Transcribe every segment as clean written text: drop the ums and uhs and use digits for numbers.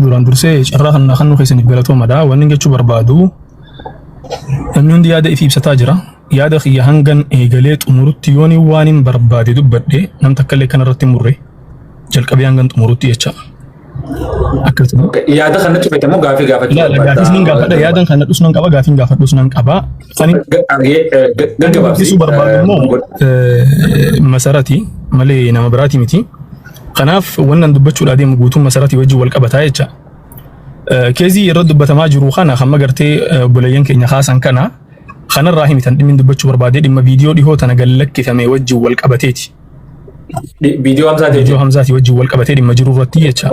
duraan dursee carraa kan naannoo keessaniif galatoomadha. Wanni jechuu barbaadu namni hundi yaada ifi ibsataa jira. Yaada kiyya hangan eegalee xumurutti yooni waan hin barbaade dubbadhe nam takkallee kanarratti murre jalqabee hangan xumurutti jecha. Akkasuma. Yaada kana cufete moo gaafii gaafachuu barbaada? Gaafii sin gaafadha yaadan kana dhus nan qaba gaafiin gaafadhus nan qaba. Fani gaggabaabsisuu barbaadu immoo masarati malee nama biraati miti. Kanaaf wannan dubbachuudha deemu guutuun masarati wajjin wal qabataa jecha. Keezii yeroo dubbatamaa jiru kana hamma gartee bulayyan keenya haasan kana kanarraa himitan dhimmi dubbachuu barbaadee dhimma viidiyoo dhihoo tana gallakkifame wajjin wal qabateeti. Viidiyoo Hamzaati wajjin wal qabatee dhimma jiru irratti jecha.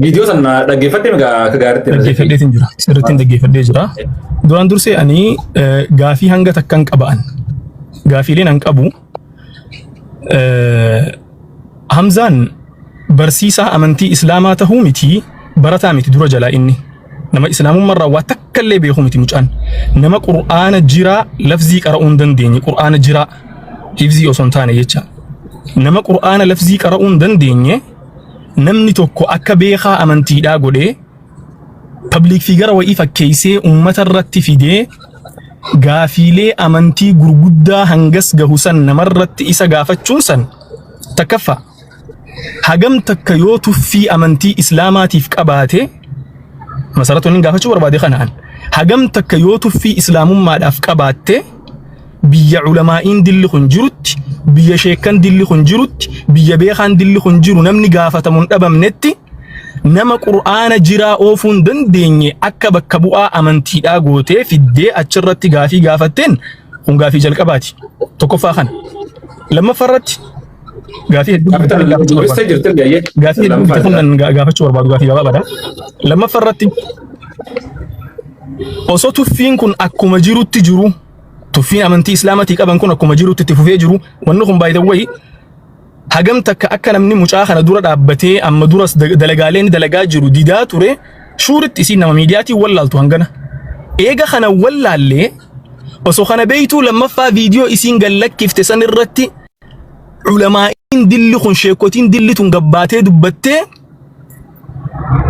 Viidiyoo sana dhaggeeffadhee migaa akka gaariitti dhaggeeffadheetiin jira. Sirriitti dhaggeeffadhee jira. Duraan dursee ani gaafii hanga takkan qaba'an. Gaafiileen an qabu Hamzaan barsiisaa amantii Islaamaa tahuu miti barataa miti dura jalaa inni. Nama Islaamummaarraa waa takkallee beeku miti mucaan. Nama Qur'aana jiraa lafzii qara'uu hin dandeenye. Qur'aana jiraa hifzii osoo hin taane jecha. Nama Qur'aana lafzii qara'uu hin dandeenye namni tokko akka beekaa amantiidhaa godhee public figura wa'ii fakkeessee uummata irratti fidee gaafiilee amantii gurguddaa hangas gahu san namarratti isa gaafachuun san takkaffaa. Hagam takka yoo tuffii amantii Islaamaatiif qabaate masaratoonni gaafachuu barbaade kanaan hagam takka yoo tuffii Islaamummaadhaaf qabaatte biyya ulamaa'iin dilli kun jirutti biyya sheekan dilli kun jirutti biyya beekaan dilli kun jiru namni gaafatamuun dhabamnetti nama Qur'aana jiraa oofuu hin dandeenye akka bakka bu'aa amantiidhaa gootee fiddee achirratti gaafii gaafatteen kun gaafii jalqabaati. Tokkoffaa kana. Lammaffaarratti gaafii hedduu gaafachuu barbaadu gaafii gabaabaadha. Lammaffaarratti osoo tuffiin kun akkuma jirutti jiru tuffiin amantii Islaamaatii qaban kun akkuma jirutti itti fufee jiru wanni kun baay'ee wayi hagam takka akka namni mucaa kana dura dhaabbatee amma duras dalagaaleen dalagaa jiru didaa ture shuuritti isiin nama miidiyaatiin wallaaltu hangana. Eega kana wallaallee osoo kana beeytuu lammaffaa viidiyoo isiin gallakkifte san irratti ulamaa'iin dilli kun sheekotiin dilli tun gabbaatee dubbattee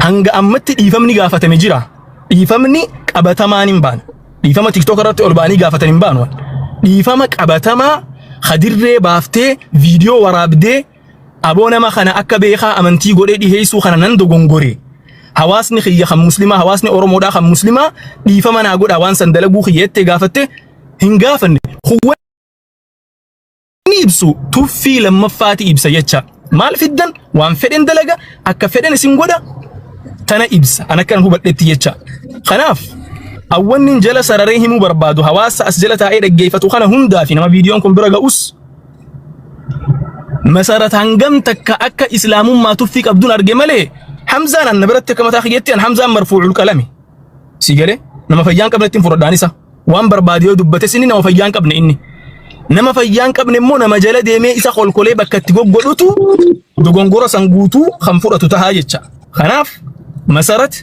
hanga ammatti dhiifamni gaafatame jira. Dhiifamni qabatamaan hin baane. Dhiifama TikTok irratti ol ba'anii gaafatan hin baanu. Dhiifama qabatamaa hadirree baaftee viidiyoo waraabdee aboo nama kana akka beekaa amantii godhee dhiheessuu kana nan dogongore. Hawaasni kiyya kan muslimaa hawaasni Oromoodhaa kan muslimaa dhiifama naa godhaa waan san dalaguu kiyyeettee gaafatte hin gaafanne. Ni ibsu tuffii lammaffaati ibsa jecha. Maal fiddan waan fedhen dalaga akka fedhen isin godha tana ibsa. Ana kan hubadhetti jecha. Kanaaf awwanni jala sararee himuu barbaadu hawaasa as jala taa'ee dhaggeeffatu kana hundaa fi nama viidiyoon kun bira ga'us masarata hangam takka akka Islaamummaa tuffii qabduun arge malee Hamzaan anna biratti akka mataa kiyyetti an Hamzaan marfuucul qalami. Si galee nama fayyaan qabne ittiin fudhadhaan isa waan barbaade yoo dubbate sinni nama fayyaan qabne inni. Nama fayyaan qabne immoo nama jala deemee isa kolkolee bakka itti goggodhutu dogongora san guutuu kan fudhatu tahaa jecha. Kanaaf masarat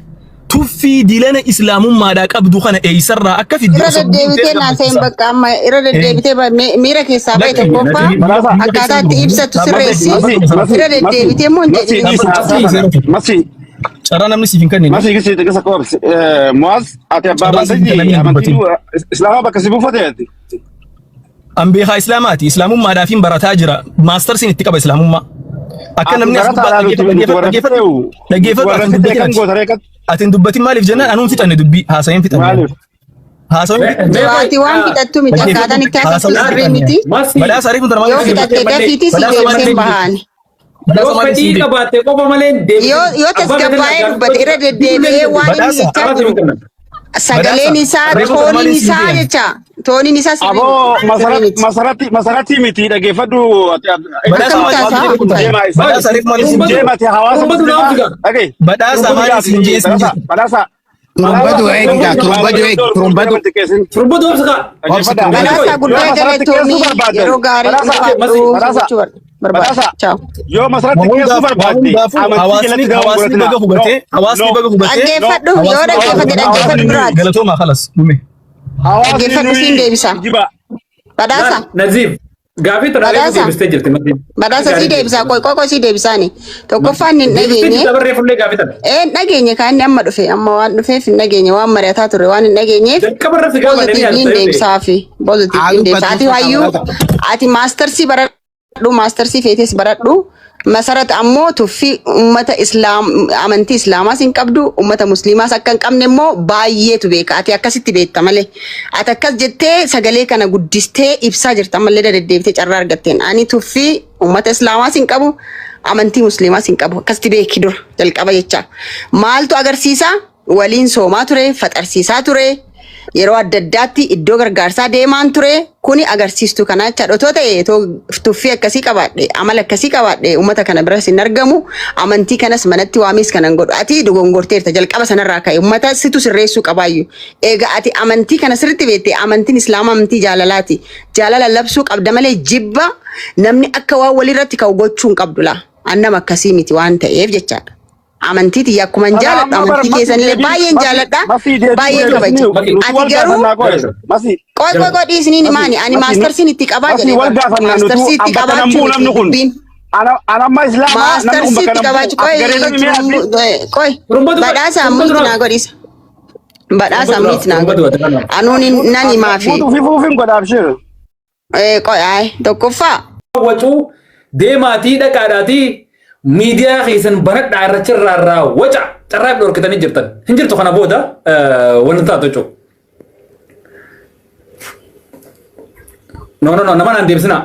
tuffii dilana Islaamummaadhaa qabdu kana eeysarraa akka fiddu irra deddeebitee naaseen bakka amma irra deddeebitee miira keessaa bahe tokkoffaa akkaataa itti ibsatu sirreessi irra deddeebitee immoo Masi carraa namni siif hin kennine. Masi kisi tegesa koobs Muaz ati abbaa bantaji amantii Islaama bakka si buufateeti. An beekaa Islaamaati. Islaamummaadhaaf hin barataa jira. Maastarsiin itti qaba Islaamummaa. Akka namni as gubbaa dhaggeeffatu. Atin dubbatin maaliif jennaan anuun fixanne dubbii haasaween fixanne. Haasaween waan fixattu miti akkaataan itti haasawtu sirrii miti. Badhaasa ariifun tana yoo fixatte gafiitii si deebiseen bahaani. Yoo fedhii qabaatte qofa malee yoo tasgabbaa'ee dubbate irra deddeebi'ee waan inni jechaa jiru sagaleen isaa tooniin isaa jecha. Tooniin isaa sirrii masarati miti dhaggeeffadhu. Badhaasa maaliif hin jeessu? Badhaasa guddaa galatoomii yeroo gaarii yoo masarati keessu barbaadde hawaasni baga hubatee dhaggeeffadhu yoo dhaggeeffadhu duraati. Galatoomaa kalas dhume. Dhaggeeffadhu siin deebisa. Badhaasa. Naziif Gaafii tanaalee deebistee jirti maddi. Badhaasa si deebisaa qoy si deebisaani. Tokkoffaan hin dhageenye. Dabarree fullee gaafii tana. Dhageenye kan inni amma dhufe amma waan dhufeef hin dhageenye waan mari'ataa ture waan hin dhageenyeef. Jalqabarra si gaafa Positive deebisaafi. Positive deebisaa. Ati hayyuu ati maastarsii baradhu maastarsii feetes baradhu. Masarat ammoo tuffi ummata amantii islaamaa sin qabdu ummata musliimaas akka hin qabne immoo baay'eetu beeka. Ati akkasitti beekta malee. Ati akkas jettee sagalee kana guddistee ibsaa jirta malee deddeebitee carraa argatteen. Ani tuffi ummata islaamaa sin qabu amantii musliimaa sin qabu akkasitti beeki dura jalqaba jecha. Maaltu agarsiisa? Waliin soomaa ture, faxarsiisaa ture. Yeroo adda addaatti iddoo gargaarsaa deemaan ture kuni agarsiistu kana jecha dhotoo ta'e tuffii akkasii qabaadhe amala akkasii qabaadhe ummata kana biras hin argamu amantii kanas manatti waamis kanan godhu ati dogongorteerta jalqaba sanarraa ka'e ummata situ sirreessuu qabaayyu eega ati amantii kana sirriitti beekte amantiin islaamaa amantii jaalalaati jaalala labsuu qabda malee jibba namni akka waan walirratti ka'u gochuu hin qabdu la annam akkasii miti waan ta'eef jechaadha. Amantii tiyya akkuma jaaladha amantii keessanillee baay'een jaaladha baay'ee kabaja ati garuu qoy dhiisniin maani ani maastarsiin itti qabaa jedhe maastarsiin itti qabaachuu anamma islaamaa maastarsiin itti qabaachuu qoy badhaasa ammit naa godhisa badhaasa ammit naa godhi anuun nan himaa fi qoy ay tokkoffaa wacuu deemaatii dhaqaadhaatii miidiyaa keessan baradhaa irraa waca carraa dhorkitanii jirtan hin jirtu kana booda wanti taatu jechuudha. No nama naan deebisina.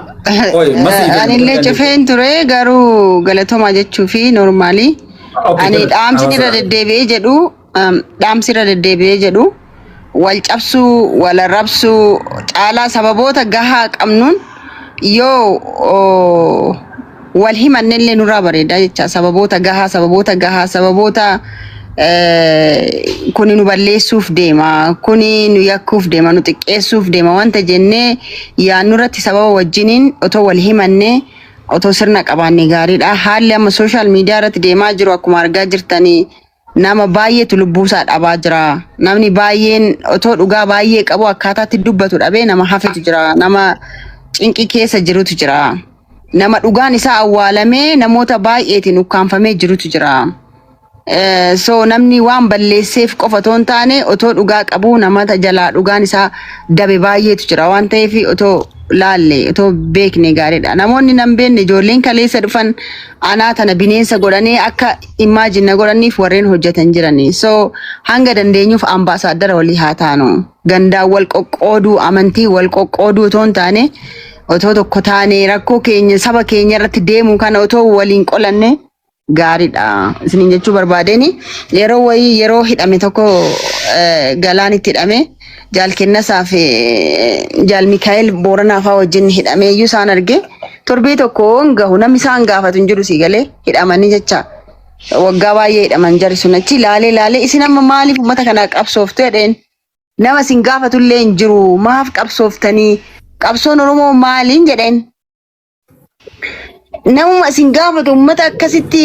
Anillee cufeen ture garuu galatoomaa jechuu fi noormaalii ani dhaamsi irra deddeebi'ee jedhu wal cabsuu wal arrabsuu caalaa sababoota gahaa qabnuun yoo wal himannellee nurraa bareeda jecha sababoota gahaa kuni nu balleessuuf deema kuni nu yakkuuf deema nu xiqqeessuuf deema wanta jennee yaannurratti sababa wajjiniin otoo wal himannee otoo sirna qabaanne gaariidha haalli amma sooshaal miidiyaa irratti deemaa jiru akkuma argaa jirtanii nama baay'eetu lubbuusaa dhabaa jira namni baay'een otoo dhugaa baay'ee qabu akkaataatti dubbatu dhabee nama hafetu jira nama cinqii keessa jirutu jira. Nama dhugaan isaa awwaalamee namoota baay'eetiin ukkaanfamee jirutu jira. So namni waan balleesseef qofa otoo hin taane otoo dhugaa qabu namoota jalaa dhugaan isaa dabe baay'eetu jira waan ta'eef otoo laalle otoo beekne gaariidha. Namoonni nan beekne ijoolleen kaleessa dhufan anaa tana bineensa godhanii akka imaajina godhaniif warreen hojjetan jirani. So hanga dandeenyuuf ambaasaadara walii haa taanu. Gandaan wal qoqqooduu amantii wal qoqqooduu otoo hin taane otoo tokko taane rakkoo keenya saba keenya irratti deemu kana otoo waliin qolanne gaariidha isiniin jechuu barbaadeni yeroo hidhame tokko galaan itti hidhame jaal kennasaa fi jaal Mikaa'el Booranaa fa'aa wajjin hidhame iyyuu isaan arge torbee tokko gahu namni isaan gaafatu hin jiru sii galee hidhamanii jecha waggaa baay'ee hidhaman jari sun achi laalee isin amma maaliif uummata kana qabsooftu jedheen nama isin gaafatullee hin jiru maaf qabsooftanii qabsoon Oromoo maaliin jedheen nama isin gaafatu uummata akkasitti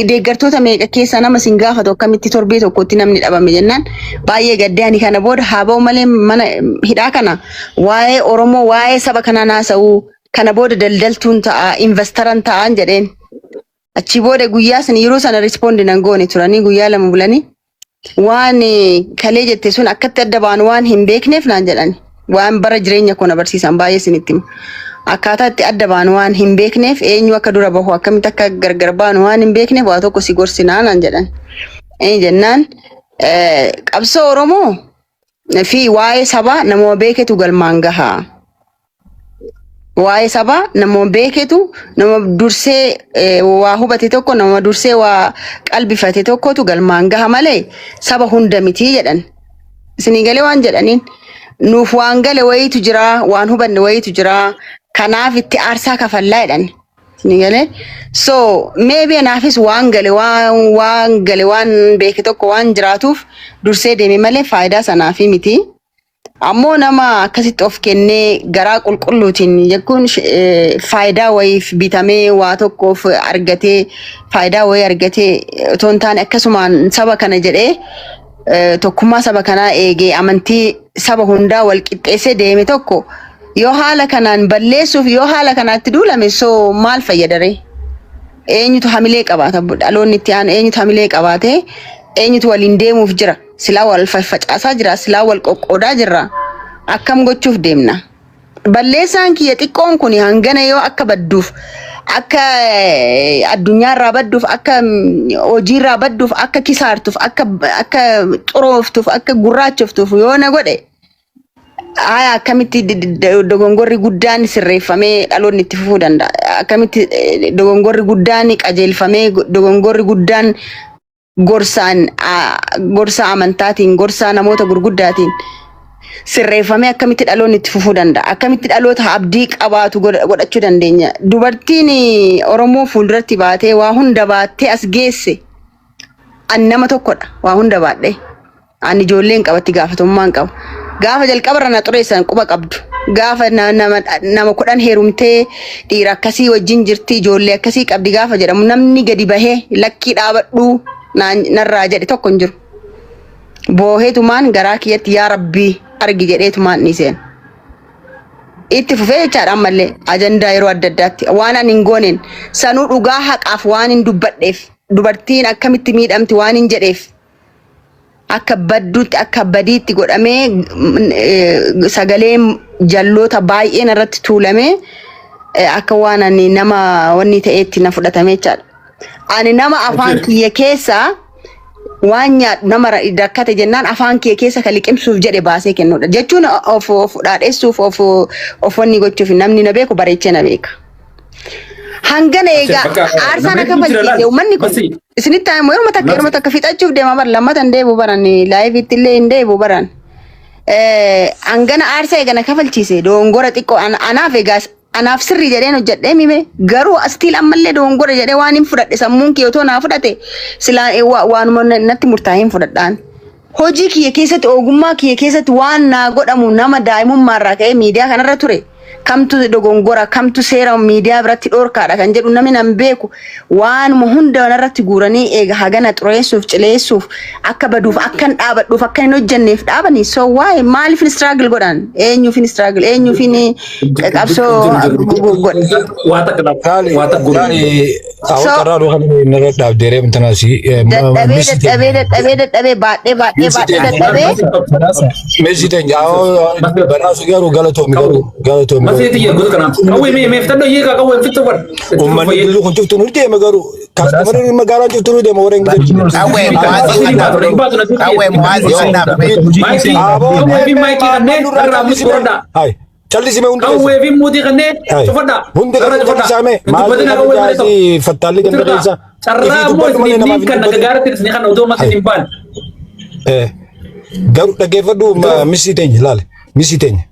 deeggartoota meeqa keessa nama isin gaafatu akkamitti torbee tokkotti namni dhabame jennaan baay'ee gaddaani kana booda haa ba'u malee mana hidhaa kana waa'ee Oromoo waa'ee saba kanaa naasa'uu kana booda daldaltuun ta'a investaran ta'an jedheen achi booda guyyaa sana yeroo sana rispondi nan goone turanii guyyaa lama bulanii waan kalee jette sun akkatti adda baan waan hin beekneef naan jedhani. Waan bara jireenya koo na barsiisan baay'ee isinitti akkaataa itti adda baanu waan hin beekneef eenyu akka dura bahu akkamitti akka gargar baanu waan hin beekneef waa tokko si gorsinaa naan jedhan jennaan qabsoo Oromoo fi waa'ee sabaa nama beeketu galmaan gahaa waa'ee sabaa nama beeketu nama dursee waa hubate tokko nama dursee waa qalbifate tokkotu galmaan gaha malee saba hunda miti jedhan isinii galee waan jedhaniin nuuf waan gale wayitu jira waan hubanne wayitu jira kanaaf itti aarsaa kafallaa jedhan ni gale so maybe anaafis waan gale waan beeke tokko waan jiraatuuf dursee deeme malee faayidaa sanaa fi miti ammoo nama akkasitti of kennee garaa qulqulluutiin jechuun faayidaa wayiif bitamee waa tokkoof argatee faayidaa wayii argatee otoo hin taane akkasumaan saba kana jedhee tokkummaa saba kanaa eegee amantii saba hundaa wal qixxeessee deeme tokko yoo haala kanaan balleessuuf yoo haala kanaatti duulame soo maal fayyadare? Eenyutu hamilee qabaata? Dhaloonni itti aanu eenyutu hamilee qabaate? Eenyutu waliin deemuuf jira? Silaa wal faffacaasaa jira, silaa wal qoqqoodaa jirra. Akkam gochuuf deemna? Balleessaan kiyya xiqqoon kun hangana yoo akka badduuf, akka addunyaarraa badduuf, akka hojiirraa badduuf, akka kisaartuuf, akka xurooftuuf, akka gurraachoftuuf yoo na godhe, aya akkamitti dogongorri guddaan sirreeffamee dhaloonni itti fufuu danda'a? Akkamitti dogongorri guddaan qajeelfamee, dogongorri guddaan gorsa amantaatiin, gorsa namoota gurguddaatiin sirreeffamee akkamitti dhaloonni itti fufuu danda'a? Akkamitti dhaloota abdii qabaatu godhachuu dandeenya? Dubartiin Oromoo fuulduratti baatee waa hunda baattee as geesse an nama tokkodha. Waa hunda baadhee an ijoolleen qabatti gaafatummaan qaba. Gaafa jalqabarra na xureessan quba qabdu. Gaafa nama 10 heerumtee dhiira akkasii wajjin jirti, ijoollee akkasii qabdi gaafa jedhamu namni gadi bahee lakkii dhaabadhu narraa jedhe tokko hin jiru. Booheetumaan garaa kiyyatti yaa Rabbii argi jedheetumaan ni seen. Itti fufee jechaadha ammallee ajandaa yeroo adda addaatti waan ani hin gooneen sanuu dhugaa haqaaf waan hin dubbadheef dubartiin akkamitti miidhamti waan hin jedheef akka badduutti akka badiitti godhamee sagaleen jalloota baay'een irratti tuulamee akka waan ani nama wanni ta'eetti na fudhatame jechaadha. Ani nama afaan kiyya keessa waan nyaadhu nama rakkate jennaan afaan kiyya keessa kan liqimsuuf jedhe baasee kennuudha jechuun of dhaadheessuuf of wanni gochuuf namni na beeku bareechee na beeka. Hangana egaa aarsaan akka falchiise uummanni kun isinitti immoo yeroo takka fixachuuf deema bar lammatan deebu baran laayiviitti illee hin deebu baran. Hangana aarsaa eegana kafalchiise dogongora xiqqoo anaaf egaa anaaf sirrii jedheen hojjedhee mime garuu astiil ammallee dogongora jedhee waan hin fudhadhe sammuun kiyya otoo naa fudhate silaa waanuma natti murtaa'ee hin fudhadhaan. Hojii kiyya keessatti ogummaa kiyya keessatti waan naa godhamu nama daa'imummaarraa ka'ee miidiyaa kanarra ture. Kamtu dogongora kamtu seera miidiyaa biratti dhorkaadha kan jedhu namni nan beeku waan hunda narratti guuranii eega hagana xureessuuf cileessuuf akka baduuf akka hin dhaabadhuuf akka hin hojjenneef dhaabanii so waa'ee maaliif struggle godhan eenyuuf struggle eenyuuf qabsoo godhe waa takka awwaarraa kan narra dhaabdeeree mintanaasi dadhabee baadhee meesiteen baraasu garuu galatoomi Masih gue kenapa? Kau ini meftado iya kau yang fitur kan? Umman dulu kun cuftu nurde magaru customer ni magara cuftu nurde mau orang gitu. Awe muazi anda. Kau ini Mikey kan deh, ramus korda. Hai. Challi sime unde. Kau ini mudi kan deh, coba dah. Unde kan same. Malu kan si fatali kan desa. Cara buat ini kan negara tidak kan udah masih simpan. Garu dagefadu misi tenya lale. Misi tenya.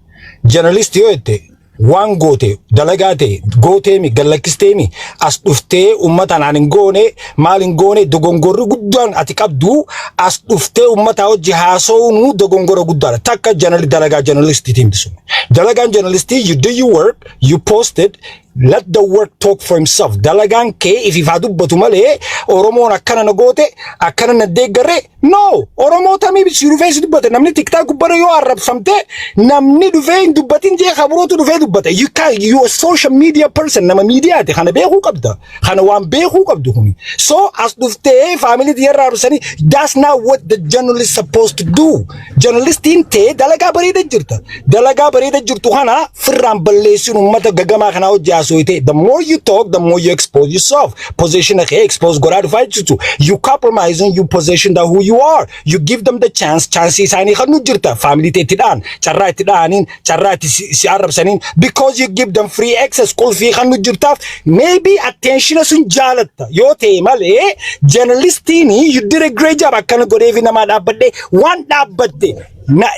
Journalist yo ete waan goote dalagaate gooteemi gallakkisteemi as dhuftee ummatan anin goone maalin goone dogongorri guddaan ati qabdu as dhuftee ummata hojii haasawuu dogongora guddaadha takka dalagaa journalistii timtisun dalagaan journalistii you do your work you posted let the work talk for himself dalagaan kee ifiifaa dubbatu malee oromoon akkana na goote akkana na deeggarre no oromoo tamii si dhufee si dubbate namni tiktaa gubbara yoo arrabsamte namni dhufee hin dubbatin jee kaburootu dhufee dubbate you a social media person nama miidiyaati kana beekuu qabda kana waan beekuu qabdu kuni so as dhuftee family diyarraa rusanii that's not what the journalist supposed to do journalistiin tee dalagaa bareeda jirtu kana firraan balleessuun ummata gagamaa kana hojjaa the more you talk, the more you expose yourself. Position expose God fight you. You compromise on your position that who you are. You give them the chances ani khanu jirta family te tidan. Charra tidanin, charra si arab sanin because you give them free access. Kol fi khanu jirta maybe attention sun jalatta. Yo te male journalistini you did a great job. Akana godevi nama dabade one dabade.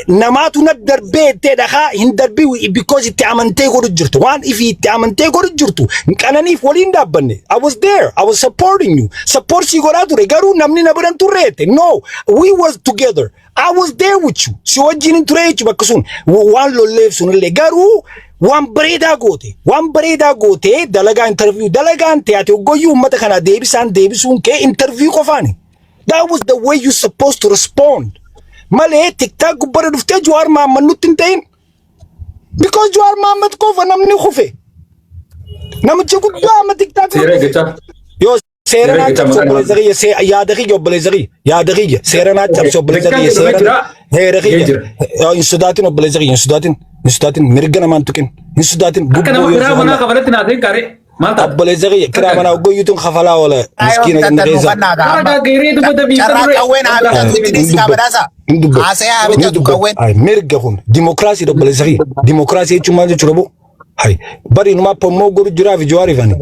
Namatu na darbe te dakha hin darbi because it amante goru jirtu one if it amante goru jirtu kanani folin dabbanne I was there I was supporting you support si goratu regaru namni na baran turete no we was together I was there with you si wajin turete bakasun one lo lev sun le garu one breda gote dalaga interview dalaga ante ate goyu mata kana debisun ke interview kofani that was the way you supposed to respond Male TikTok gubbara dhuftee Jawaar Mohammed nutti hin ta'in because Jawar Mohammed qofa namni khufe namichi guddaa amma TikTok yo seerana cabso blazariya se yaadaqi blazari yaadaqi seerana cabso blazari seerana heeraqi insudatin insudatin mirgana mantukin insudatin kana makra wana qabalati naatay kare manta blazari kira mana goyutun khafala wala miskina ngeza kada geereedu bada bi kawen habita tudis kabadasa asaya habita tukawen ay mirga khun democracy do blazari democracy chuma churobo hay bari numa pomo guru jura vi Jawari fani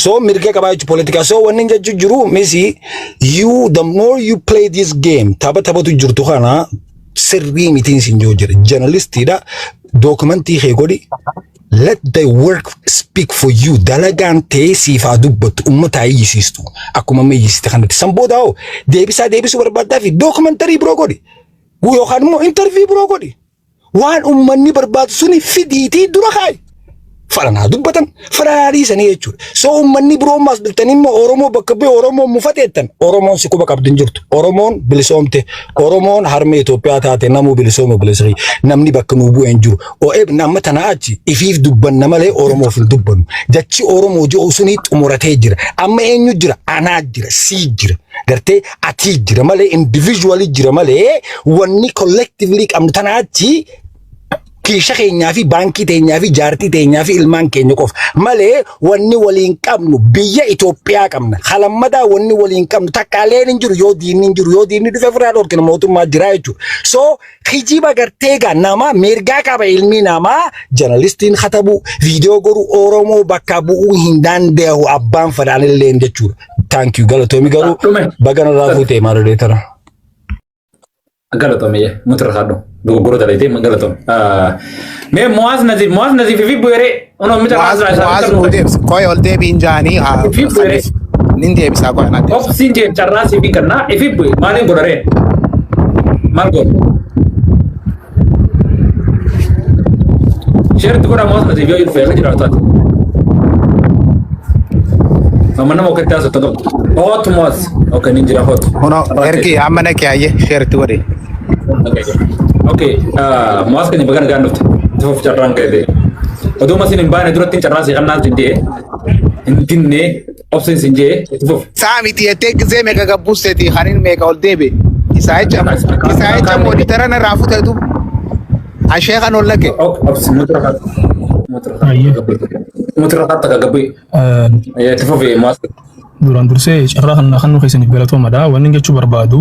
so mirga kabai politika so wanin jujuru Messi you the more you play this game taba tu jurtu khana sirri meeting sinjojir journalist ida documenti khegodi let the work speak for you dalagante sifa dubbat ummata yisistu akuma me yisita khana sambodao debisu barbada fi documentary bro godi wo yo khanmo interview bro godi wan ummanni barbad suni fiditi dura khay farana dubbatan farari sani yechu so ummanni bro mas biltanin mo oromo bakbe oromo mufatetan oromon sikuba kabdin jirtu oromon bilisomte oromon harme Ethiopia taate namu bilisomo bilisri namni baknu bu enjur o eb namatana achi ifif dubban namale oromo fil dubban jachi oromo jo usuni umurate jira amma enyu jira ana jira si jira garte ati jira male individually jira male wanni collectively amtana achi kisha keenya fi banki teenya fi jaartii teenya fi ilmaan keenya qof malee wanni waliin qabnu biyya Itoophiyaa qabna khalammada wanni waliin qabnu takkaaleen injiru yoo diinni dhufe firaa dhorkina mootummaa jira jechuudha so hijiba garteega nama mirgaa qaba ilmi namaa journalistiin khatabu viidiyoo goru Oromoo bakka bu'uu hin danda'u abbaan fadhaanillee jechuudha thank you galatoomi garuu bagana raafutee maaradeetara galatom ye mutrahado do goro dalete galatom me moaz nazif fi buere ono mita was udebs koy ol debi injani ha ninde bisa ko na of sinje charrasi bi karna fi bu mane gorare margo share to gora moaz nazif yo fe khajra tat amana mo ketta sa to hot moaz okay ninja hot hono erki amana kyaye share to gori okay moaz kan bagan ganut to charran kede odo masin bane duratin charrasi kanna tinde intinne option sinje to samiti etek zeme ga busteti harin me ka ol debe isaicha monitora na rafu tadu ashekha no lake option mutrahat ka gabi ya to fe moaz duraan dursee carraa kan keessaniif galatoomadha wanni jechuu barbaadu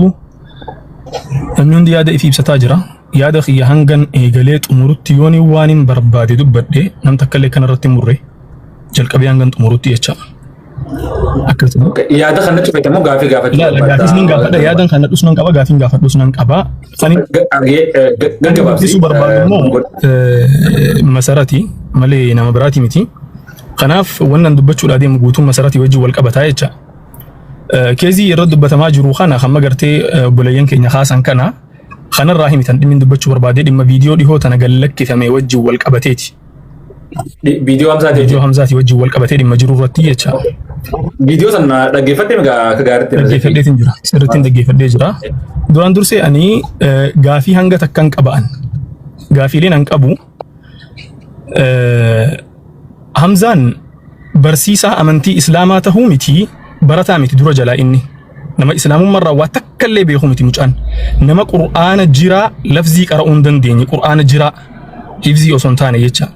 namni hundi yaada ifi ibsataa jira yaada xiyya hangan eegalee xumurutti yooni waan hin barbaade dubbadhe nam takkallee kanarratti murre jalqabee hangan xumurutti jecha akkasuma yaada kana cufetamoo gaafii gaafachuu gaafis nin gaafadha yaadan kana dhus nan qaba gaafiin gaafadhus nan qaba fani gaggabaabsisuu barbaadu immoo masarati malee nama biraati miti kanaaf wannan dubbachuudha deemu guutuun masarati wajji wal qabataa jecha keezii yeroo dubbatamaa jiru kana hamma gartee bulayyan keenya haasan kana kanarraa himitan dhimmin dubbachuu barbaadee dhimma viidiyoo dhihoo tana gallakkifame wajji wal qabateeti viidiyoo hamzaati wajji wal qabatee dhimma jiru irratti jecha viidiyoo sana dhaggeeffattee ka gaariitti dhaggeeffadheetiin jira sirrittiin dhaggeeffadhee jira duraan dursee ani gaafii hanga takkan qaba'an gaafiileen an qabu Hamzaan barsiisaa amantii islaamaa tahuu miti barataa miti dura jalaa inni nama islaamummaarraa waa takkallee beeku miti mucaan nama qur'aana jiraa lafzii qara'uu hin dandeenye qur'aana jiraa hifzii osoo hin taane jecha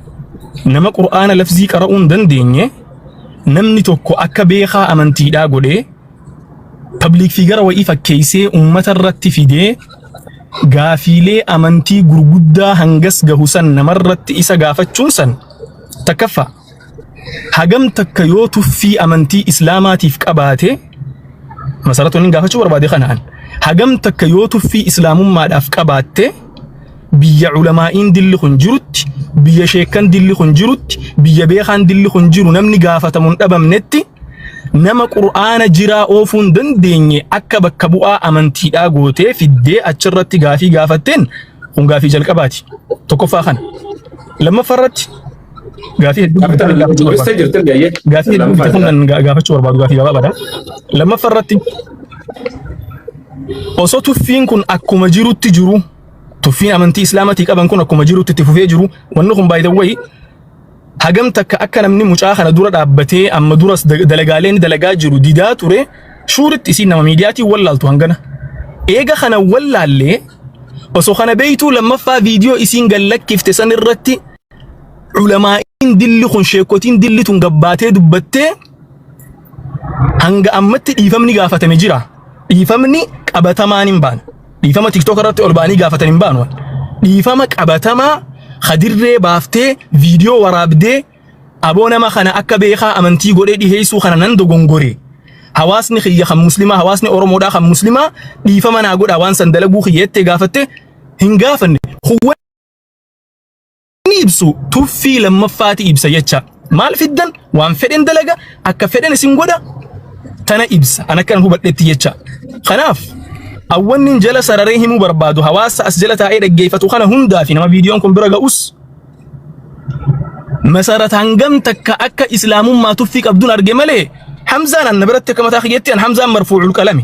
nama qur'aana lafzii qara'uu hin dandeenye namni tokko akka beekaa amantiidhaa godhee pabliik fiigara wa'ii fakkeessee uummata irratti fidee gaafiilee amantii gurguddaa hangas gahu san namarratti isa gaafachuun san takkaffaa hagam takka yoo tuffii amantii islaamaatiif qabaate masaratoonni gaafachuu barbaade kanaan hagam takka yoo tuffii islaamummaadhaaf qabaatte biyya ulamaa'iin dilli kun jirutti biyya sheekan dilli kun jirutti biyya beekaan dilli kun jiru namni gaafatamuun dhabamnetti nama qur'aana jiraa oofuu hin dandeenye akka bakka bu'aa amantiidhaa gootee fiddee achirratti gaafii gaafatteen kun gaafii jalqabaati tokkoffaa kana lammaffaarratti gaafii hedduu gaafachuu barbaadu gaafii gabaabaadha lammaffaa irratti osoo tuffiin kun akkuma jirutti jiru tuffiin amantii islaamatii qaban kun akkuma jirutti itti fufee jiru wanni kun by the way hagam takka akka namni mucaa kana dura dhaabbatee amma duras dalagaaleen dalagaa jiru didaa ture shuuritti isiin nama miidiyaatiin wallaaltu hangana eega kana wallaallee osoo kana beeytuu lammaffaa viidiyoo isiin gallakkifte san irratti ulamaa'iin dilli kun sheekotiin dilli tun gabbaatee dubbattee hanga ammatti dhiifamni gaafatame jira dhiifamni qabatamaan hin baane dhiifama TikTok irratti ol baanii gaafatan hin baanu dhiifama qabatamaa khadirree baaftee viidiyoo waraabdee aboo nama kana akka beekaa amantii godhee dhiheessuu kana nan dogongore hawaasni khiyya kan muslimaa hawaasni oromoodhaa kan muslimaa dhiifama naa godhaa waan san dalaguu khiyyeettee gaafatte hin gaafanne huwwanni ibsu tuffii lammaffaati ibsa jecha maal fiddan waan fedhen dalaga akka fedhen isin godha tana ibsa an akkan hubadhetti jecha kanaaf awwanni jala sararee himuu barbaadu hawaasa as jala taa'ee dhaggeeffatu kana hundaa fi nama viidiyoon kun bira ga'us masarata hangam takka akka islaamummaa tuffii qabduun arge malee Hamzaan an biratti akka mataa khiyyetti an Hamzaan marfuucul qalami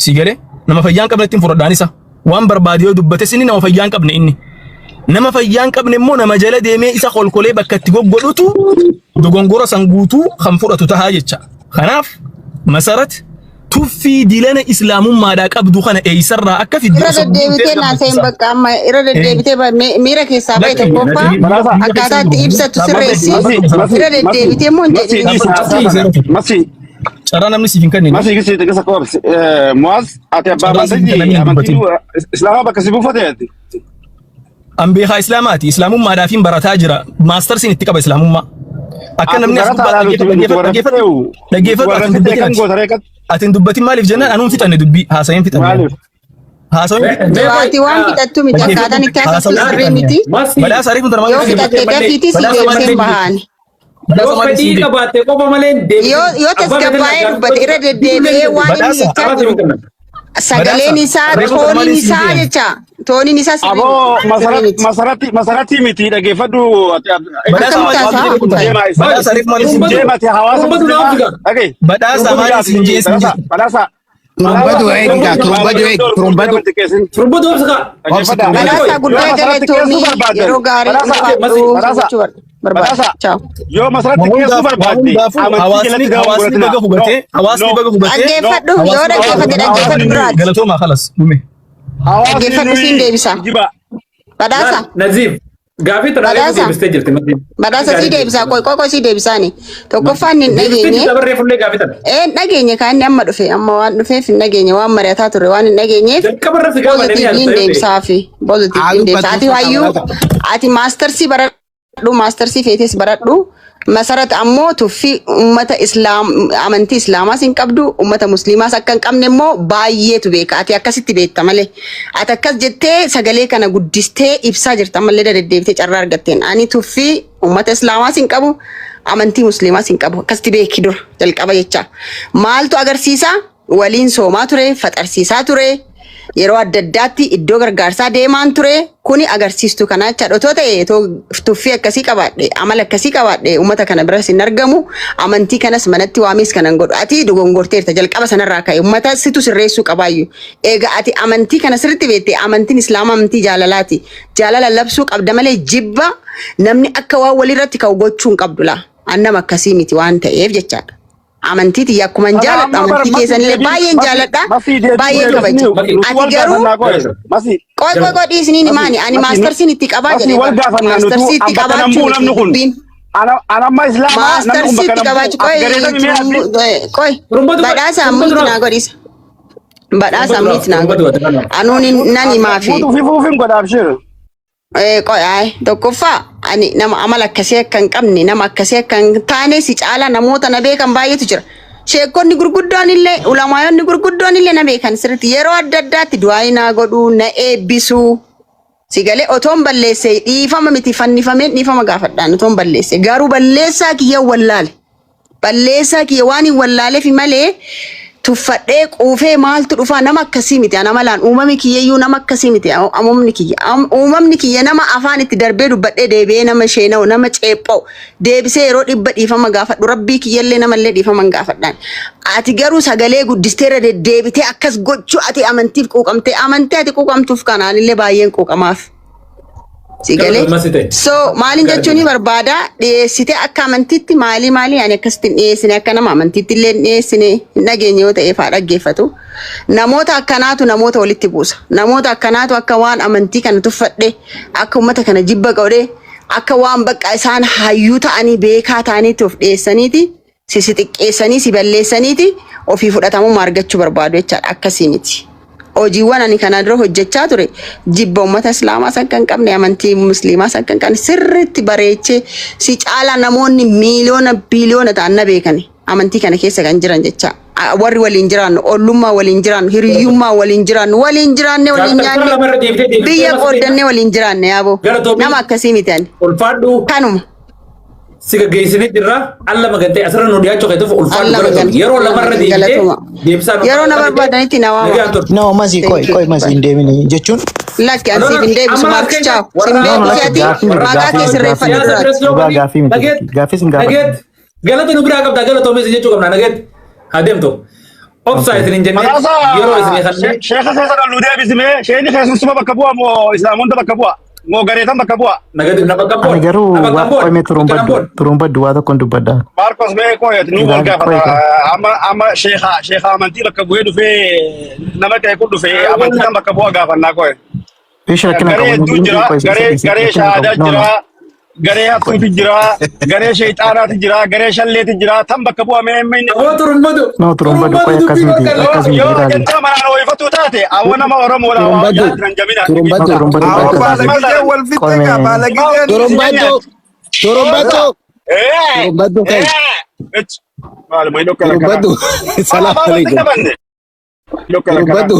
si gale nama fayyaan qabnetti fudhadhaanisa waan barbaadiyoo dubbate sini nama fayyaan qabne inni nama fayyaan qabne immoo nama jala deemee isa kolkolee bakka itti goggodhutu dogongora san guutuu kan fudhatu tahaa jecha kanaaf masarat tuffii dilana islaamummaadhaa qabdu kana eeysarraa akka fiddu irra deddeebitee naaseen bakka amma irra deddeebitee miira keessaa bahe tokkoffaa akkaataatti ibsatu sirreessi irra deddeebitee immoo hin jedhini carraa namni siif hin kennine Masih kisi tegesa korps. Muaz ati abba mantaji amantii islaama bakka si buufateeti. an beekaa islaamaati islaamummaadhaaf hin barataa jira maastarsiin itti qaba islaamummaa akka namni as dhaggeeffatu atin dubbatin maaliif jennaan anuun fixanne dubbii haasaween fixanne Waati waan fixattu miti akkaataan itti haasoftu sirrii miti badhaasa ariifun tana yoo fixatte gafiitii si deebisee bahaani yoo tasgabbaa'ee dubbate irra deddeebi'ee waan inni jechaa jiru sagaleen isaa tooniin isaa jecha tooniin isaa Abo masarati miti dhaggeeffadhu badhaasa ariif maaliif hin jee Jemati hawaasa okay badhaasa maaliif hin jee badhaasa Turumbadu badhaasa guddaa galatoomii yeroo gaarii Badhaasa. barbaada. Ciao. Yoo masarati keessu barbaadde hawaasni baga hubatee Dhaggeeffadhu yoo dhaggeeffadhu duraati. galatoomaa khalas dhume Dhaggeeffadhu siin deebisa. Badhaasa. Naziif gaafii Badhaasa. taraalee deebistee jirti maddii. Badhaasa sii deebisa qoy sii deebisaani. Tokkoffaan hin dhageenye. Dabarree fullee gaafii tana. Dhageenye kan inni amma dhufe amma waan dhufeef hin dhageenye waan mari'ataa turre waan hin dhageenyeef. Jalqabarra si gaafa Pozitiiviin deebisaafi. Pozitiiviin deebisa. Ati hayyuu ati maastarsii baradhu maastarsii feetes baradhu masarat ammoo tuffii ummata amantii islaamaa sin qabdu ummata musliimaas akka hin qabne immoo baay'eetu beeka. Ati akkasitti beekta malee. Ati akkas jettee sagalee kana guddistee ibsaa jirta malee deddeebitee carraa argatteen. Ani tuffii ummata islaamaa sin qabu amantii musliimaa sin qabu akkasitti beeki dura jalqaba jecha. Maaltu agarsiisa? Waliin soomaa ture, faxarsiisaa ture. Yeroo adda addaatti iddoo gargaarsaa deemaan ture kuni agarsiistu kana jechaadha. Otoo ta'e tuffii akkasii qabaadhe amala akkasii qabaadhe uummata kana biras hin argamu amantii kanas manatti waamis kanan godhu ati dogongorteerta jalqaba sanarraa ka'e uummata situ sirreessuu qabaayyuu. Egaa ati amantii kana sirriitti beekte amantiin islaamaa amantii jaalalaati. Jaalala labsuu qabda malee jibba namni akka waan walirratti ka'u gochuu hin qabdu laa. Annam akkasii miti waan ta'eef jechaadha. Amantii tiyya akkuma jaaladha amantii keessanillee baay'een jaaladha baay'een kabaja ati garuu qoy dhiisniin maani ani maastarsiin itti qabaa jedhe maastarsiin itti qabaachuu dubbiin maastarsiin itti qabaachuu qoy badhaasa ammiitti naa godhisa badhaasa ammiitti naa godhisa anuun nan himaa fi tokkoffaa ani nama amala akkasii akka hin qabne nama akkasii akka hin taane si caala namoota na beekan baay'eetu jira. Sheekonni gurguddoon illee ulamaayonni gurguddoon illee na beekan sirriitti yeroo adda addaatti du'aa naa godhuu na eebbisuu si galee otoon balleesse dhiifama miti fannifameen dhiifama gaafadhaan otoon balleesse garuu balleessaa kiyya wallaale balleessaa kiyya waan hin wallaaleef malee tuffadhee quufee maaltu dhufa nama akkasii miti ana malaan uumamni kiyyeeyyuu nama akkasii miti uumamni kiyya nama afaan itti darbee dubbadhee deebi'ee nama sheena'u nama ceepha'u deebisee yeroo dhibba dhiifama gaafadhu rabbii kiyyallee namallee dhiifama gaafadhaan ati garuu sagalee guddisteera deddeebitee akkas gochuu ati amantiif quuqamtee amantii ati quuqamtuuf kanaanillee baay'een quuqamaaf. Sigalee so maalin jechuun barbaada dhiyeessite akka amantiitti maali ani akkasitti dhiyeessine akka nama amantiitti illee dhiyeessine nageenye yoo ta'e faa dhaggeeffatu namoota akkanaatu namoota walitti buusa namoota akkanaatu akka waan amantii kana tuffadhe akka ummata kana jibba godhe akka waan bakka isaan hayyuu ta'anii beekaa ta'aniitti of dhiyeessaniiti si xiqqeessanii si balleessaniiti ofii fudhatamummaa argachuu barbaadu jechaadha akkasii miti. Hojiiwwan ani kana dura hojjechaa ture jibba ummata islaamaa sakkan qabne amantii musliimaa sakkan qabne sirriitti bareechee si caala namoonni miiliyoona biliyoona ta'an beekani amantii kana keessa kan jiran jecha warri waliin jiraannu ollummaa waliin jiraannu hiriyyummaa waliin jiraannu waliin jiraanne waliin nyaanne biyya qooddanne waliin jiraanne yaaboo nama akkasii miti ani kanuma. Siga geessanii jirra alla magantee asirra nu dhiyaachuu keessatti ulfaatu galatoom yeroo lamarra deebisaa yeroo nama barbaadanitti na waama. No masi koi masi hin deemini jechuun. Lakki ansi hin deebisu maakis chaaw sin deebisi ati maqaa keessa reeffadhu duraati. Gaafii miti gaafii sin gaafadhu. Galata nu biraa qabdaa galatoomis jechuu qabna nageet adeemtu. Obsaa isin hin jenne yeroo isin kanneen. Sheekha keessa kan nu deebisime sheekni keessuma bakka bu'a moo islaamoota bakka bu'a. Mau gareetan bakka bu'a. Nagadi na bakka bu'a. Ani garuu waa mee turumbaddu waa tokkoon dubbadda. Marcos mee koyet nu wal gaafata amma sheekha amantii bakka bu'ee dhufee nama ta'e kun dhufee amantii kan bakka bu'a gaafannaa koye. Garee hedduu jira garee shahaadaa jira garee hattuuti jira garee sheexaanaati jira garee shalleeti jira tan bakka bu'a mee inni. No turumbaddu koye akkasumiti yoo kentaa manaan ho'ifatuu taate awwa nama Oromoo laa waa jiran jamina. Turumbaddu kai. Turumbaddu. Salam alaikum. Turumbaddu.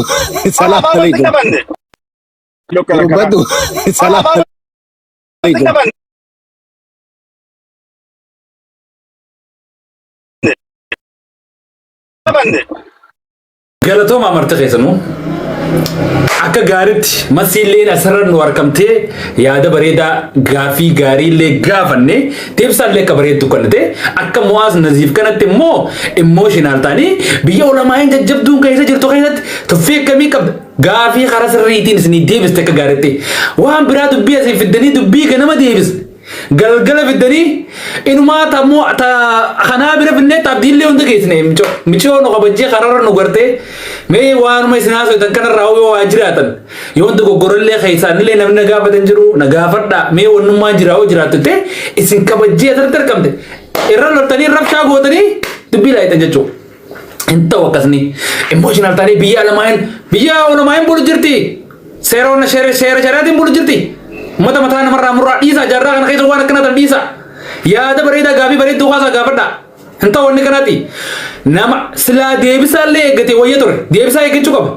Salam alaikum. Turumbaddu. Salam alaikum. Galatooma amarta keessanuu akka gaariitti masiilleen asirra nu argamtee yaada bareedaa gaafii gaariillee gaafanne deebisaallee akka bareeddu kannate akka Mu'aaz Naziif kanatti immoo emotional ta'anii biyya ulamaan jajjabduun keessa jirtu keessatti tuffii akkamii qabda gaafii karaa sirriitiin isinii deebiste akka gaariitti waan biraa dubbii asii fiddanii dubbii ganama deebis galgala fiddanii inumaa tammoo kanaa bira finnee taabdiillee hunda geessine michoo nu qabajjee karaarra nu gartee mee waanuma isin haasoftan kanarraa yoo waa jiraatan yoo hunda goggorollee keessaanillee namni na gaafatan jiru na gaafadha mee wannummaa jiraa yoo jiraattu ta'e isin kabajjee asirratti argamte irra loltanii rabshaa gootanii dubbii laayitan jechuudha. Hin ta'u akkasni emotional ta'anii biyya alamaan bulu jirti seera shari'aatiin bulu jirti. Mata namarraa murraa dhiisa jaarraa kana keessa waan akkanaa tan dhiisa yaada bareedaa gaafii bareedduu haasaa gaafadha hin ta'u wanni kanaati nama silaa deebisaallee eeggate wayya ture deebisaa eeggachuu qaba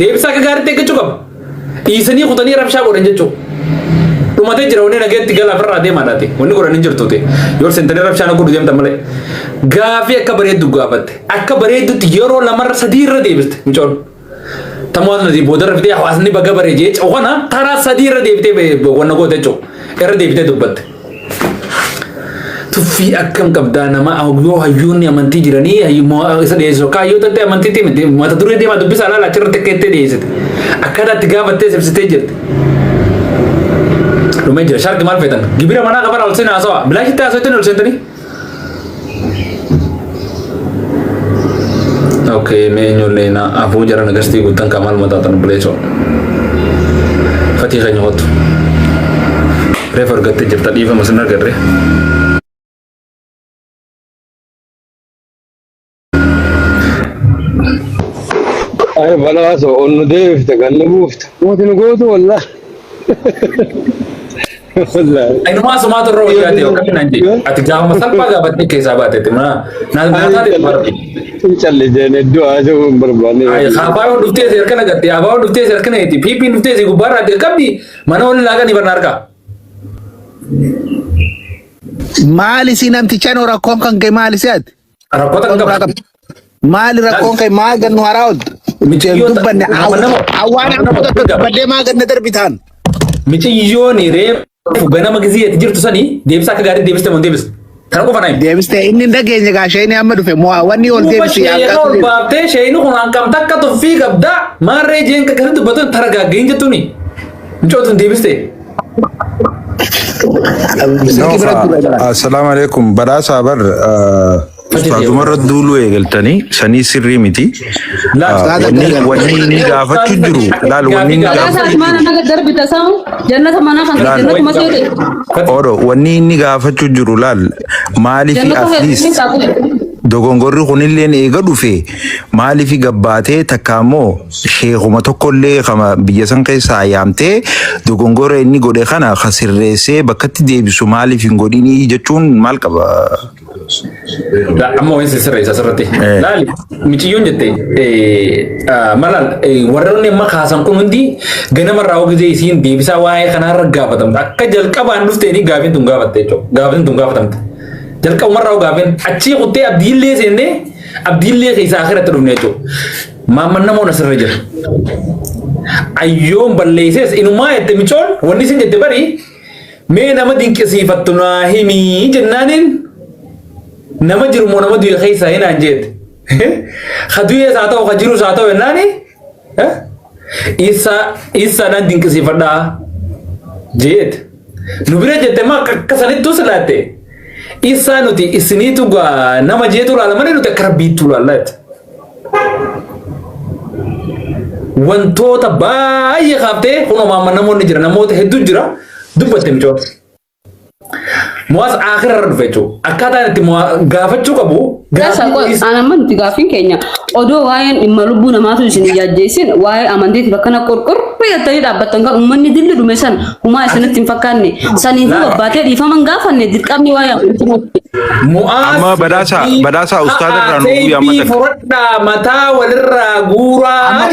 deebisaa akka gaariitti eeggachuu qaba dhiisanii kutanii rabshaa godhan jechuu dhumatee jira wanni nageetti galaa firraa deemaadhaati wanni godhan hin jirtu ta'e yoo sentanii rabshaan godhu deemtan malee gaafii akka bareeddu gaafatte akka bareeddutti yeroo lamarra sadii irra deebiste micoon. Tamuas nanti bodoh rafte awas ni baga bereje, cakap na thara sadir rafte warna ko tejo, rafte dubbat. Tu fi akam kabda nama ayo hayun ni amanti jirani ayo mau sedih soka ayo tante amanti tim mata dulu dia matu bisa lah cerita kete dia itu. Akada tiga batte sebesar jet. Rumah jelas syarat kemal fetan. Gibira mana kabar alsen aso, bila kita aso itu alsen tadi. Oke, menyulena abu jaran negasti gutang kamal mata tan beleco. Fatihah nyot. Refer gatte jerta diva masna garre. Ay bala so onu dev te ganne buft. Motin goto wallah. Wallah. Ay no mas ma torro ya teo kan nanti. Ati jawa masal paga batte ke sabate te na na de mar. Challe jene do ajo barbane. Ay khaba dufte ser kana gatte aba dufte ser kana iti pipi dufte se gubara de kabdi mana on laga ni barnar ka. Maali si namtichaan rakkoon kan kee maali si'aati? Rakkoota kan qabu. maal rakkoon kee maal gannu haraa ol dubbanne awwaan amma dubbadee maal ganna darbitaan miciyyoon reefu ganama giziyeeti jirtu sanii deebisa akka gaarii deebiste moo deebis kana qofa naayim deebiste inni dhageenya gaashee inni amma dhufe moo wanni ol deebisi akka ol baaftee sheeyinu kun hankam takka tuffii qabda maarree jeen kan dubbatu taragaageen jettuuni micootun deebiste Assalamu alaikum. Badhaasa bar Ustaazuma irra duuluu eegaltanii sanii sirrii miti. Wanni inni gaafachuu jiru laal wanni inni wanni inni gaafachuu jiru laal maaliif at least dogongorri kunilleen eega dhufe maaliif gabbaatee takka ammoo sheekuma tokkollee kama biyya san keessaa yaamtee dogongora inni godhe kana kasirreessee bakkatti deebisu maaliif hin godhini jechuun maal qaba? Amma wanti sirreessa sirratti laali miciyyoon jette malal warroonni amma kaasan kun hundi ganamarraa ogizee isiin deebisaa waa'ee kanarra gaafatamte akka jalqabaan dhufteeni gaafiin tun gaafatte jechuudha gaafiin tun gaafatamte. jalqa umarraa gaafeen achii quttee abdiillee seennee abdiillee keessaa akhiratti dhufne jechuudha maamman namoonni asirra jira ayyoon balleessees inumaa jette micoon wanni isin jette bari mee nama dinqisiifattu naa himii jennaaniin nama jiru moo nama du'e keessaa hinaan jette kadu'ee isaa ta'u kajiru isaa ta'u jennaani isa nan dinqisiifadhaa jette nu bira jette maa akka sanittuu silaatte isa nuti isiniitu nama jeetu laala malee nuti akka rabbiitu laallatti. Wantoota baay'ee kaaftee kunoo maamman namoonni jira namoota hedduu jira dubbatte micoota. Muwaas akhira irra dhufe jechuudha. Akkaataan itti gaafachuu qabu. Anamma nuti gaafiin keenya odoo waa'een dhimma lubbuu namaatu isin yaajjeessin waa'ee amantiif bakkana qorqorroo yattanii dhaabbattan kan uummanni dilli dhume san humaa isinitti hin fakkaanne saniif babbaatee dhiifaman gaafanne dirqamni waa'ee amantii. Amma badhaasa ustaaza irraa nu guyyaa fudhadhaa mataa walirraa guuraa.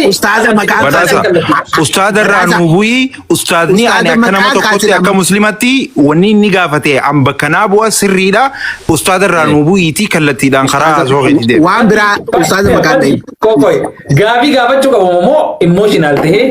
Ustaaza irraa nu bu'ii ustaazni ani akka nama tokkotti akka muslimatti wanni inni gaafate bakkanaa bu'a sirriidha ustaaza irraa nu bu'iitii kallattiidhaan karaa haasoo hidhee. Waan biraa ustaaza maqaan ta'e. Gaafii gaafachuu qabu immoo emotional ta'ee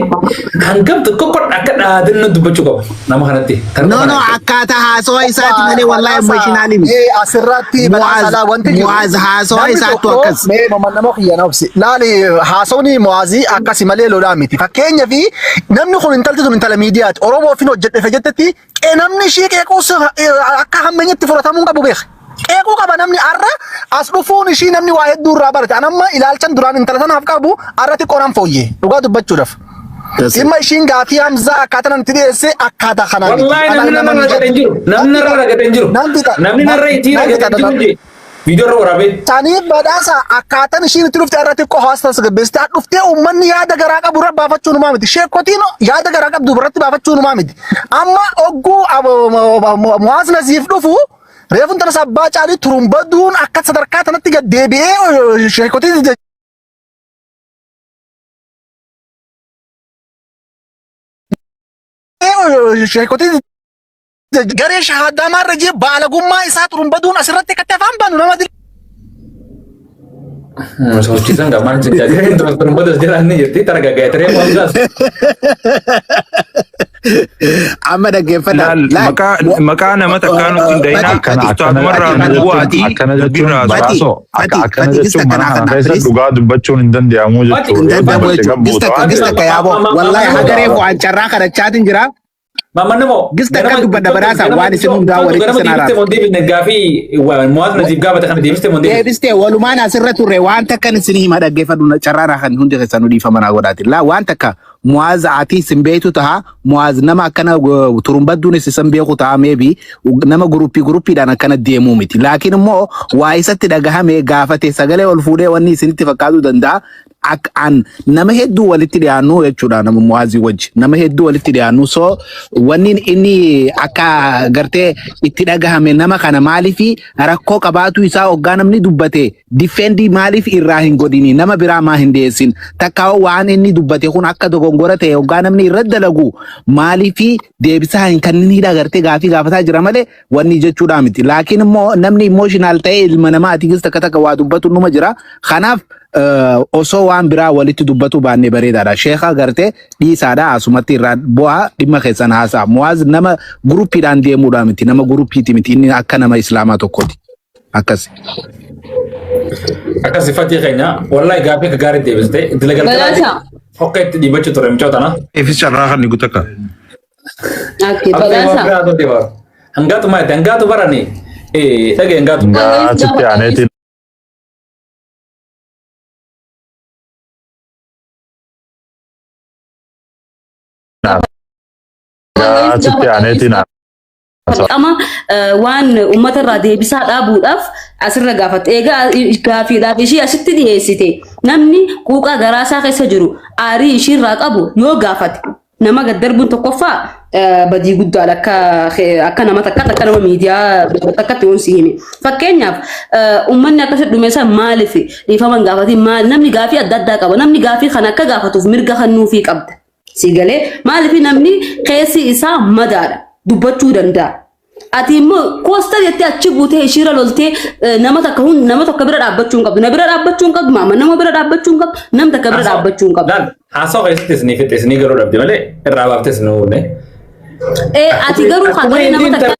hangam tokko akka dhaadannoo dubbachuu qabu nama kanatti. No akkaataa haasoo isaati malee wallahi emotional miti. Asirratti badhaasa wanti jiru. Muwaaz haasoo isaatu akkas. Mee nama xiyyaana obsi. Laali haasawni muwaazii akkasi malee lolaa miti. Fakkeenyaaf namni kun intalti sun intala miidiyaati. Oromoo fi hojjedhe jettetti namni ishee qeequus akka hammeenyatti fudhatamuu qabu beeka. Qeequu qaba namni arra as dhufuun ishii namni waa hedduu irraa barate. Anamma ilaalchan duraan intala sanaaf qabu arratti qoraan fooyyee. Dhugaa dubbachuudhaaf. Imma ishiin gaafii Hamzaa akkaataa namatti dhiyeesse akkaataa kanaan. Wallahi namni narra ragateen jiru. Namni narra ragateen jiru. Namni narra itti ragateen jiru. Video irra waraabee. Taniif badhaasa akkaataan ishiin itti dhufte irratti qofaas tasgabbeessite dhuftee uummanni yaada garaa qabu irra baafachuu numaa miti. Sheekotiin yaada garaa qabdu irratti baafachuu numaa miti. Amma ogguu muwaasna siif dhufu reefun tana sabbaa caalii turumbaduun akka sadarkaa tanatti gad deebi'ee sheekotiin sheekotiin garee shahaadaa maarra jee baalagummaa isaa turumbaduun asirratti akka afaan baanu nama dil. Sochiisan gamaan jajjaajila terus turumbaduus jiraanni jirti targaggaa tiree maamsaas. Amma dhaggeeffadhaa. Maqaa nama takkaan nuti dayinaa ustaazumarraa nu bu'aatii birraa akkana jechuun mana kana keessa dhugaa dubbachuun hin danda'amu jechuudha. Gista ka yaaboo wallahi hagaree bu'aan carraa kadhachaatiin jira. Mama namo gista kan dubbadda badhaasa waan isin hundaa walitti sanaaraa. Deebiste walumaan asirra turre waan takkan isin hima dhaggeeffadhu carraa kan hundi keessan dhiifaman godhaati. Laa waan takka muwaaz ati isin beektu taha muwaaz nama akkana turumbadduun isin beeku taha meebi nama guruppiidhaan akkana deemuu miti. Laakiin immoo waa isatti dhagahame gaafate sagalee ol fuudhee wanni isinitti fakkaatu danda'a. an nama hedduu walitti dhiyaannu jechuudha nama Mu'aazii wajji nama hedduu walitti dhiyaannu so wanni inni akka gartee itti dhagahame nama kana maaliif rakkoo qabaatu isaa hoggaa namni dubbate defendi maaliif irraa hin godhini nama biraa maa hin deessin takka waan inni dubbate kun akka dogongora ta'e hoggaa namni irra dalagu maaliif deebisaa hin kanni gartee gaafii gaafataa jira malee wanni jechuudha miti laakiin immoo namni emotional ta'e ilma namaatiifis takka waa dubbatu numa jira kanaaf osoo waan biraa walitti dubbatu baannee bareedaadha sheekha gartee dhiisaadha asumatti irraa bu'aa dhimma keessan haasaa Mu'aaz nama gruppiidhaan deemuudha miti nama gruppiiti miti inni akka nama islaamaa tokkooti akkas fatii keenya wallahi gaafii gaarii deebiste itti lagaltaa hokka itti dhibachuu ture michootana Efis carraa kan ni gutaka. Hangatu maati hangatu barani dhage hangatu Sitti aaneetiin. Sitti aaneetiin. Ama waan ummata irraa deebisaa dhaabuudhaaf asirra gaafate egaa gaafiidhaaf ishii asitti dhiyeessite namni quuqaa garaasaa keessa jiru aarii ishii irraa qabu yoo gaafate nama gaddarbuun tokkoffaa badii guddaadha akka nama takka nama miidiyaa takkatti yoon si hime fakkeenyaaf ummanni akkasitti dhumeessa maaliif dhiifaman gaafate maal namni gaafii adda addaa qaba namni gaafii kana akka gaafatuuf mirga kennuufii qabda si galee maaliif namni keessi isaa madaadha dubbachuu danda'a. Ati immoo koostar jettee achi buutee ishiira loltee nama takka bira dhaabbachuu hin qabdu. Na bira dhaabbachuu hin qabdu maama nama bira dhaabbachuu hin qabdu nam takka bira dhaabbachuu hin qabdu. Haasawaa keessatti isinii fixee isinii garuu dhabde malee irraa baaftee isinii uune. Ati garuu kan garee nama takka.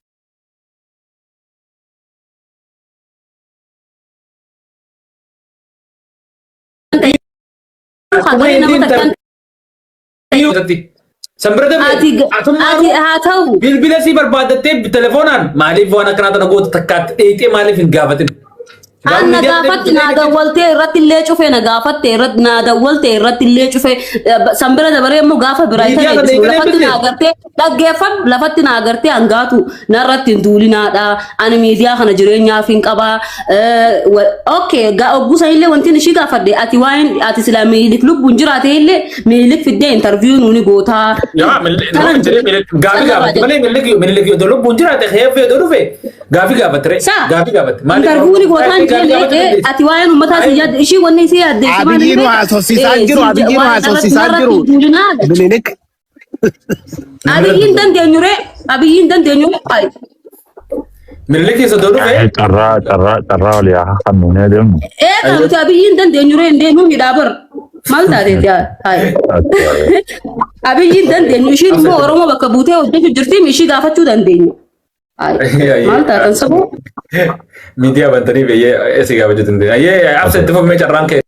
Kan garee nama takka. Sambirata ati haa ta'u bilbila si barbaadattee telefoonaan maaliif waan akkanaa tana goota takkaatti dheeyxee maaliif hin gaafatin? Anna gaafatti naa dawwaltee irratti illee cufe na gaafatte irratti naa dawwalte irratti illee cufe sambira dabaree immoo gaafa biraa isa eegsisu lafatti naa agartee dhaggeeffadhu lafatti naa agartee hangaatu narratti hin duulinaadha ani miidiyaa kana jireenyaaf hin qabaa okay oggusa illee wanti ishii gaafadde ati waan ati sila miilik lubbuun jiraate illee miilik fiddee interview nuuni gootaa gaafi gaafate malee miilik yoo lubbuun jiraate heeffee yoo dhufe gaafi gaafatte gaafi gaafatte interview gootaan ati waan ummataa si yaad ishii wanni si yaad abiyyiinu haasofsiisaa jiru bililik abiyyiin dandeenyu Milik isa dulu fe carraa wali kan nuunee deemu. Kan nuti abiyyiin dandeenyu deemuu midhaabar maal taatee abiyyiin dandeenyu ishiin immoo Oromoo bakka buutee hojjechuu jirti ishii gaafachuu dandeenyu. Maal taatan saboo? Media bantanii biyya esi gaafachuu dandeenyu. Ayyee absatti fomee carraan kee.